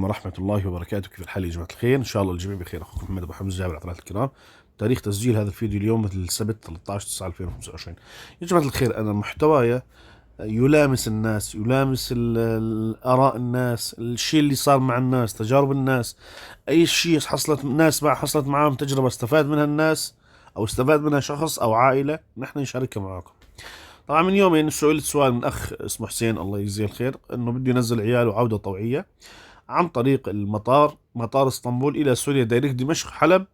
ورحمة الله وبركاته. كيف الحال يا جماعة الخير؟ إن شاء الله الجميع بخير. أخوكم محمد أبو حمزة جابر عطرات الكرام. تاريخ تسجيل هذا الفيديو اليوم السبت 13/9/2025. يا جماعة الخير، أنا محتواي يلامس الناس، يلامس آراء الناس، الشيء اللي صار مع الناس، تجارب الناس، أي شيء حصلت الناس حصلت معهم تجربة استفاد منها الناس أو استفاد منها شخص أو عائلة، نحن نشاركها معكم. طبعا من يومين سئلت سؤال من أخ اسمه حسين الله يجزيه الخير، إنه بده ينزل عياله عودة طوعية عن طريق المطار، مطار اسطنبول إلى سوريا دايركت دمشق حلب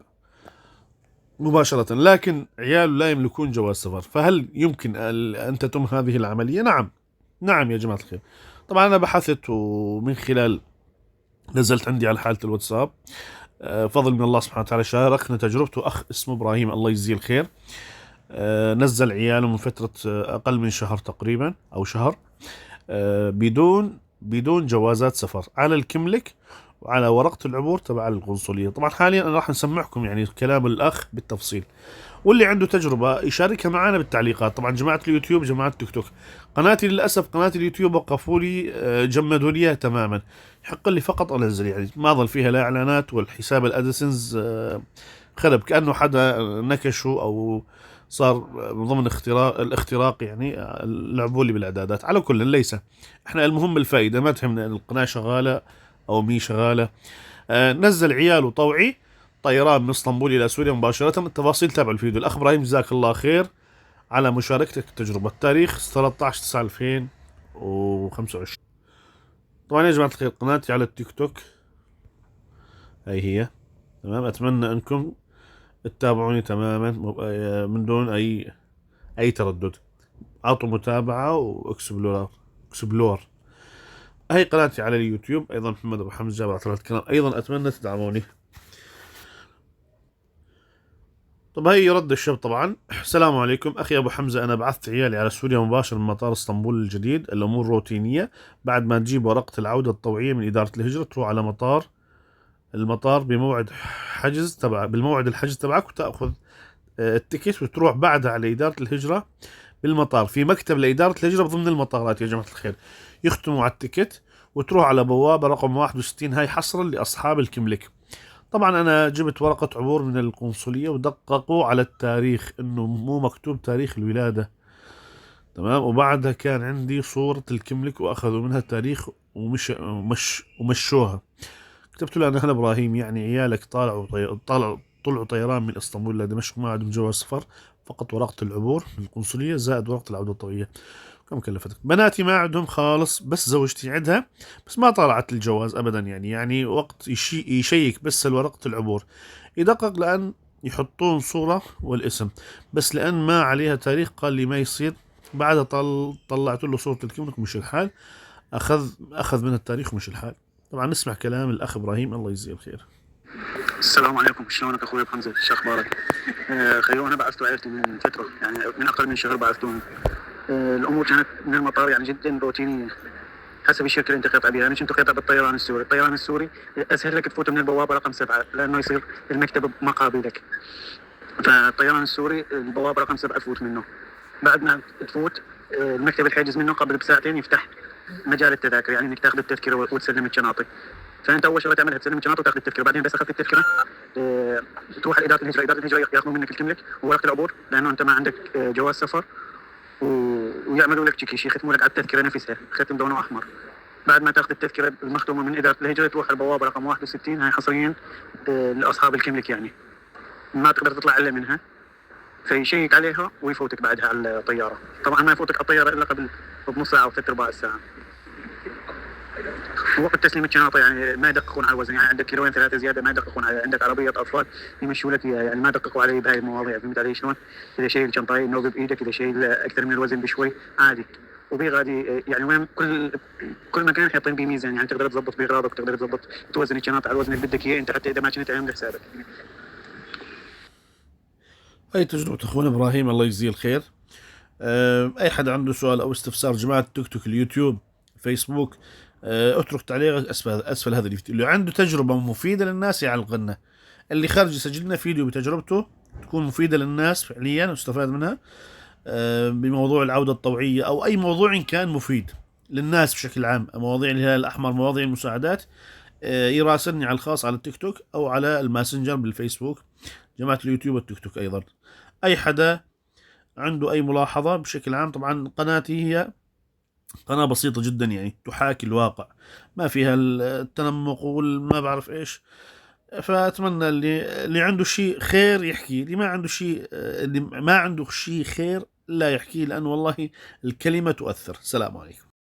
مباشرة، لكن عياله لا يملكون جواز سفر. فهل يمكن أن تتم هذه العملية؟ نعم، نعم يا جماعة الخير. طبعا أنا بحثت ومن خلال نزلت عندي على حالة الواتساب، فضل من الله سبحانه وتعالى، شاركنا تجربته أخ اسمه إبراهيم الله يجزيه الخير. نزل عياله من فترة أقل من شهر تقريبا أو شهر، بدون جوازات سفر، على الكملك وعلى ورقة العبور تبع القنصلية. طبعا حاليا أنا راح نسمعكم يعني كلام الأخ بالتفصيل، واللي عنده تجربة يشاركها معنا بالتعليقات. طبعا جماعة اليوتيوب، جماعة التيك توك، قناتي للأسف قناة اليوتيوب وقفوا لي، جمدوا لي تماما. يحق لي فقط أنزل، يعني ما ظل فيها لا إعلانات، والحساب الأدسنس خرب، كأنه حدا نكشه أو صار من ضمن الاختراق، يعني لعبوا لي بالاعدادات. على كل ليس احنا المهم الفائده، ما تهمنا القناه شغاله او مي شغاله. نزل عياله طوعي طيران من اسطنبول الى سوريا مباشره. التفاصيل تابعوا الفيديو. الاخ ابراهيم جزاك الله خير على مشاركتك التجربه. التاريخ 13/9/2025. طبعا يا جماعه الخير، قناتي على التيك توك هي هي، تمام. اتمنى انكم تتابعوني تماما من دون اي تردد. اعطوا متابعة اكسبلور. هي قناتي على اليوتيوب ايضا، محمد ابو حمزة جابر عطرات الكلام. ايضا اتمنى تدعموني. طب هي رد الشاب طبعا. السلام عليكم اخي ابو حمزة، انا بعثت عيالي على سوريا مباشر من مطار اسطنبول الجديد. الامور روتينية، بعد ما تجيب ورقة العودة الطوعية من ادارة الهجرة تروح على المطار بالموعد الحجز تبعك، وتاخذ التيكت، وتروح بعدها على ادارة الهجرة بالمطار. في مكتب لإدارة الهجرة ضمن المطارات يا جماعة الخير، يختموا على التيكت وتروح على بوابة رقم 61. هاي حصرا لأصحاب الكملك. طبعا أنا جبت ورقة عبور من القنصلية ودققوا على التاريخ إنه مو مكتوب تاريخ الولادة، تمام. وبعدها كان عندي صورة الكملك وأخذوا منها التاريخ ومشوها. كتبت له أنا إبراهيم، يعني عيالك طلعوا طيران من اسطنبول إلى دمشق، ما عندهم جواز سفر، فقط ورقة العبور من القنصلية زائد ورقة العودة الطوعية. كم كلفتك؟ بناتي ما عندهم خالص، بس زوجتي عندها، بس ما طلعت الجواز ابدا. يعني وقت يشيك بس ورقة العبور، يدقق لان يحطون صورة والاسم، بس لان ما عليها تاريخ قال لي ما يصير. بعدها طلعت له صورة الكملك ومش الحال، اخذ من التاريخ ومش الحال. طبعا نسمع كلام الاخ ابراهيم الله يجزيه الخير. السلام عليكم، شلونك اخوي ابو حمزه؟ شو اخبارك؟ خيو انا بعثت عائلتي من فتره، يعني من اقل من شهر بعثتهم. الامور كانت من المطار يعني جدا روتينيه حسب الشركه اللي انت قاطع بها. انا كنت قاطع بالطيران السوري. الطيران السوري اسهل لك تفوت من البوابه رقم 7 لانه يصير المكتب مقابلك. فالطيران السوري البوابه رقم 7 تفوت منه. بعد ما تفوت المكتب الحاجز منه قبل بساعتين يفتح مجال التذاكر، يعني انك تاخذ التذكره وتسلم الشناطي. فانت اول شغله تعملها تسلم الشنطه وتاخذ التذكره. بعدين بس اخذت التذكره تروح لاداره الهجره. اداره الهجره ياخذون منك الكملك وورقه العبور لانه انت ما عندك جواز سفر، ويعملوا لك تشيكيش، يختموا لك على التذكره نفسها ختم لونه احمر. بعد ما تاخذ التذكره المختومه من اداره الهجره تروح على البوابه رقم 61. هاي حصريا لاصحاب الكملك، يعني ما تقدر تطلع الا منها. فيشيك عليها ويفوتك بعدها على الطياره. طبعا ما يفوتك على الطياره الا قبل بنص ساعه او ثلاث ارباع الساعه. وقت تسليم الشنطه يعني ما يدققون على الوزن، يعني عندك كيلوين ثلاثه زياده ما يدققون على، عندك عربيه اطفال يمشوا لك اياها، يعني ما دققوا علي بهاي المواضيع. فهمت علي شلون؟ اذا شايل شنطه نوب بايدك، اذا شايل اكثر من الوزن بشوي عادي. وبيغادي يعني وين كل مكان حاطين بيه ميزان، يعني تقدر تضبط باغراضك وتقدر تضبط توزن الشنطه على الوزن اللي بدك اياه انت، حتى اذا ما كنت عامل حسابك. هاي تجربة اخونا ابراهيم الله يجزيه الخير. اي حد عنده سؤال او استفسار، جماعة التيك توك، اليوتيوب، فيسبوك، اترك تعليقك اسفل هذا الفيديو. اللي عنده تجربة مفيدة للناس يعلق لنا، اللي خارج يسجل لنا فيديو بتجربته تكون مفيدة للناس فعليا واستفاد منها، بموضوع العودة الطوعية او اي موضوع إن كان مفيد للناس بشكل عام، مواضيع الهلال الاحمر، مواضيع المساعدات. يراسلني على الخاص على التيك توك أو على الماسنجر بالفيسبوك، جماعة اليوتيوب والتيك توك أيضا. أي حدا عنده أي ملاحظة بشكل عام، طبعا قناتي هي قناة بسيطة جدا، يعني تحاكي الواقع، ما فيها التنمق والما بعرف إيش. فأتمنى اللي عنده شيء خير يحكي، اللي ما عنده شيء، اللي ما عنده شيء خير لا يحكي، لأن والله الكلمة تؤثر. السلام عليكم.